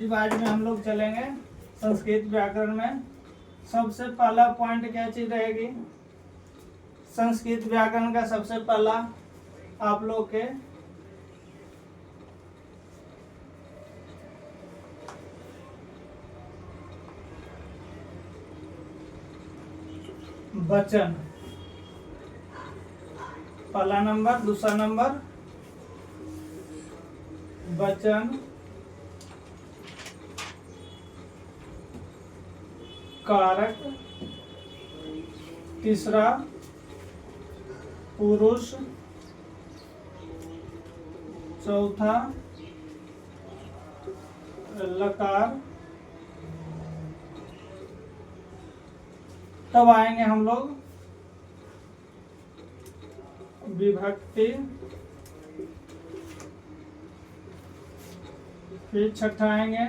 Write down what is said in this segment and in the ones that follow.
इस आज में हम लोग चलेंगे संस्कृत व्याकरण में। सबसे पहला पॉइंट क्या चीज रहेगी? संस्कृत व्याकरण का सबसे पहला आप लोग के वचन, पहला नंबर। दूसरा नंबर वचन, कारक, तीसरा पुरुष, चौथा लकार। तब आएंगे हम लोग विभक्ति, फिर छठा आएंगे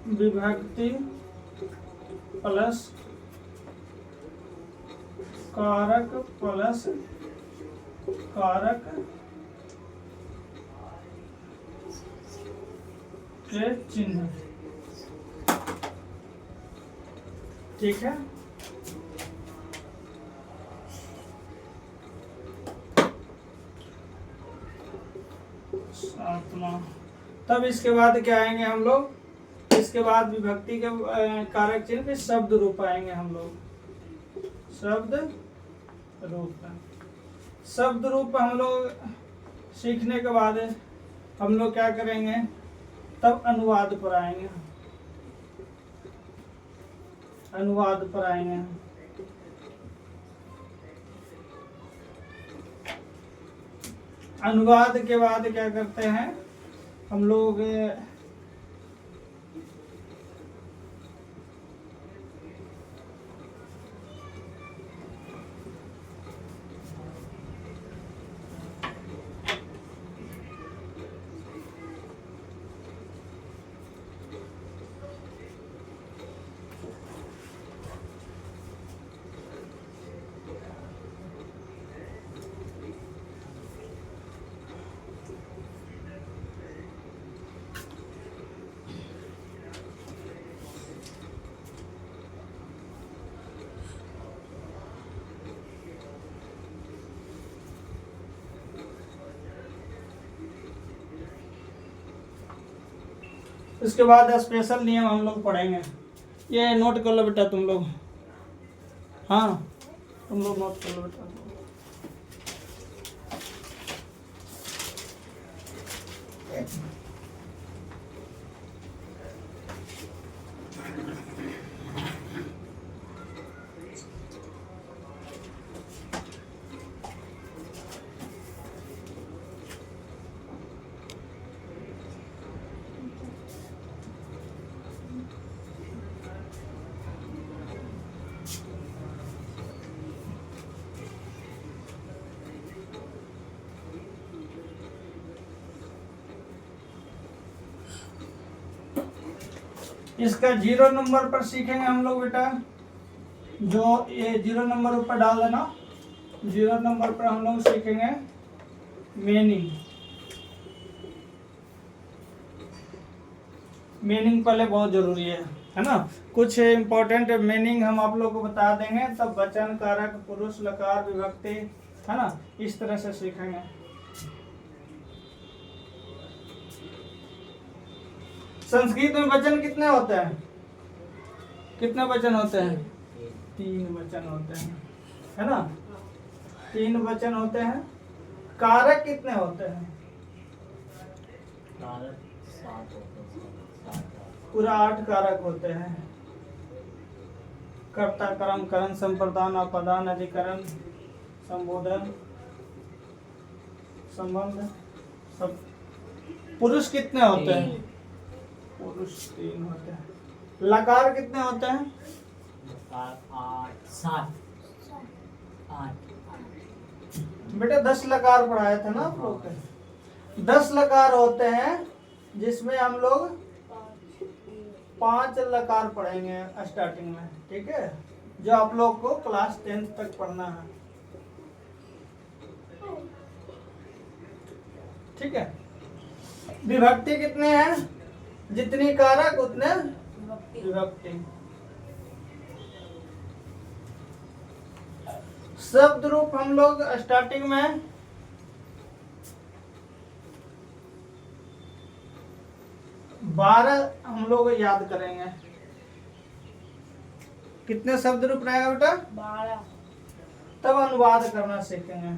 विभक्ति प्लस कारक प्लस कारक के चिन्ह। ठीक है। सातवां। तब इसके बाद क्या आएंगे हम लोग? इसके बाद विभक्ति के कारक चिन्ह पे शब्द रूप आएंगे हम लोग। शब्द रूप, शब्द रूप हम लोग सीखने के बाद हम लोग क्या करेंगे? तब अनुवाद पर आएंगे। अनुवाद पर आएंगे। अनुवाद के बाद क्या करते हैं हम लोग? इसके बाद स्पेशल नियम हम लोग पढ़ेंगे। ये नोट कर लो बेटा तुम लोग। हाँ, तुम लोग नोट कर लो बेटा। इसका 0 नंबर पर सीखेंगे हम लोग बेटा। जो ये 0 नंबर ऊपर डाल देना। 0 नंबर पर हम लोग सीखेंगे मीनिंग। मीनिंग पहले बहुत जरूरी है ना? कुछ इंपॉर्टेंट मीनिंग हम आप लोग को बता देंगे, तब वचन, कारक, पुरुष, लकार, विभक्ति, है ना, इस तरह से सीखेंगे। संस्कृत में वचन कितने होते हैं? कितने वचन होते हैं? 3 वचन होते हैं, है ना? 3 वचन होते हैं। कारक कितने होते हैं? पूरा 8 कारक होते हैं। कर्ता, कर्म, करण, संप्रदान, अपदान, अधिकरण, संबोधन, संबंध, सब। पुरुष कितने होते हैं? पुरुष 3 होते हैं। लकार कितने होते हैं? 7 बेटा 10 लकार पढ़ाया था ना आप लोग के। 10 लकार होते हैं, जिसमें हम लोग 5 लकार पढ़ेंगे स्टार्टिंग में। ठीक है, जो आप लोग को क्लास 10th तक पढ़ना है। ठीक है। विभक्ति कितने हैं? जितनी कारक उतने विभक्ति। शब्द रूप हम लोग स्टार्टिंग में बारह हम लोग याद करेंगे। कितने शब्द रूप रहेगा बेटा? 12। तब अनुवाद करना सीखेंगे।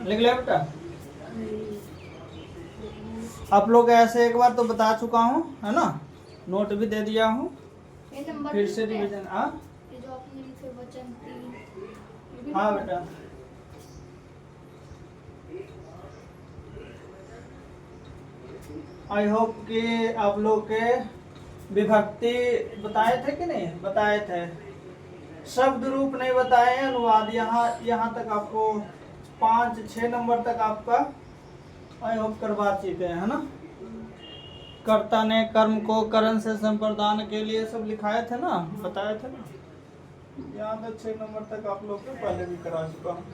लिख लिया बेटा? आप लोग ऐसे एक बार तो बता चुका हूँ, है ना, नोट भी दे दिया हूँ, फिर से रिवीजन। हाँ हाँ बेटा, आई होप कि आप लोग के विभक्ति बताए थे कि नहीं बताए थे, शब्द रूप नहीं बताए, अनुवाद यहाँ तक आपको 5-6 नंबर तक आपका आई होप करवा चुके हैं, है ना। कर्ता ने कर्म को करण से संप्रदान के लिए सब लिखाए थे ना, बताए थे ना, यहाँ तक 6 नंबर तक आप लोग को पहले भी करा चुका हूँ।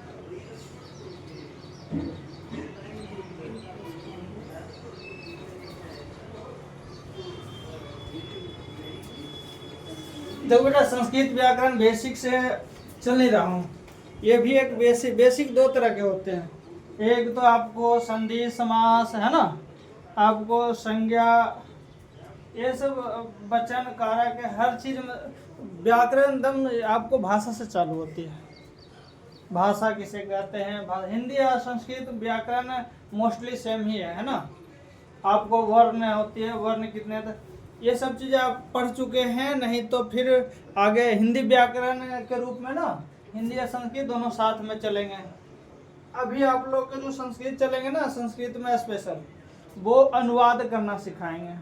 देखो बेटा, संस्कृत व्याकरण बेसिक से चल नहीं रहा हूँ, ये भी एक बेसिक 2 तरह के होते हैं। एक तो आपको संधि समास, है ना, आपको संज्ञा, ये सब वचन कारक, हर चीज में व्याकरण एकदम आपको भाषा से चालू होती है। भाषा किसे कहते हैं, हिंदी और संस्कृत व्याकरण मोस्टली सेम ही है ना। आपको वर्ण होती है, वर्ण कितने तक, ये सब चीज़ें आप पढ़ चुके हैं, नहीं तो फिर आगे हिंदी व्याकरण के रूप में ना, हिंदी और संस्कृत दोनों साथ में चलेंगे। अभी आप लोग के जो संस्कृत चलेंगे ना, संस्कृत में स्पेशल वो अनुवाद करना सिखाएंगे,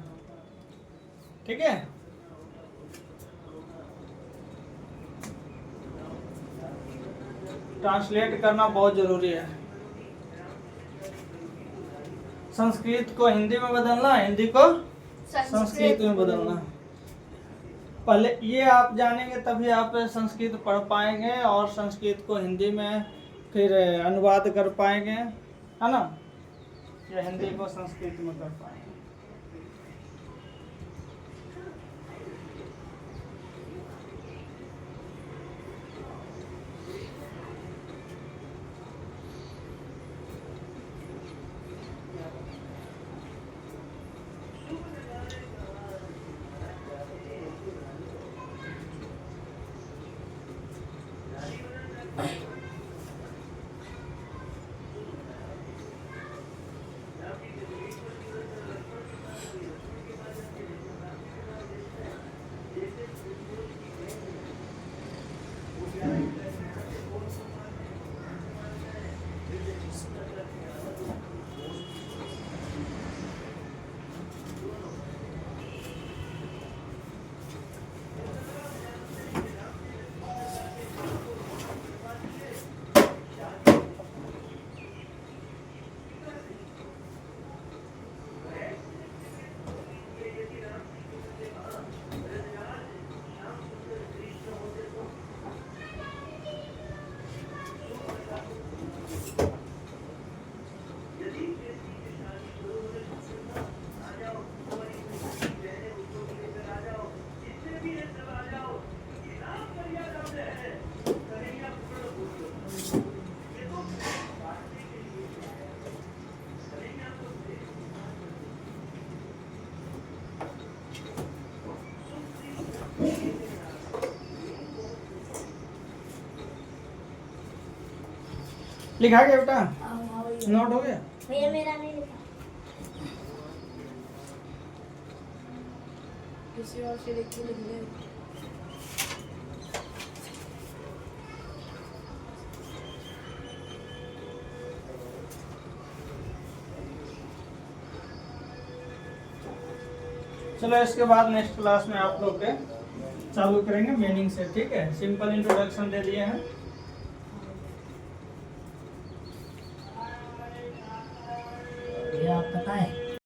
ठीक है। ट्रांसलेट करना बहुत जरूरी है। संस्कृत को हिंदी में बदलना, हिंदी को संस्कृत में बदलना। पहले ये आप जानेंगे तभी आप संस्कृत पढ़ पाएंगे और संस्कृत को हिंदी में फिर अनुवाद कर पाएंगे, है ना, या हिंदी को संस्कृत में कर पाएंगे। लिखा गया बेटा? हाँ, नोट हो गया? भैया मेरा नहीं लिखा। किसी और से लिख के लिख ले। चलो इसके बाद नेक्स्ट क्लास में आप लोग के चालू करेंगे मीनिंग से, ठीक है। सिंपल इंट्रोडक्शन दे दिए हैं।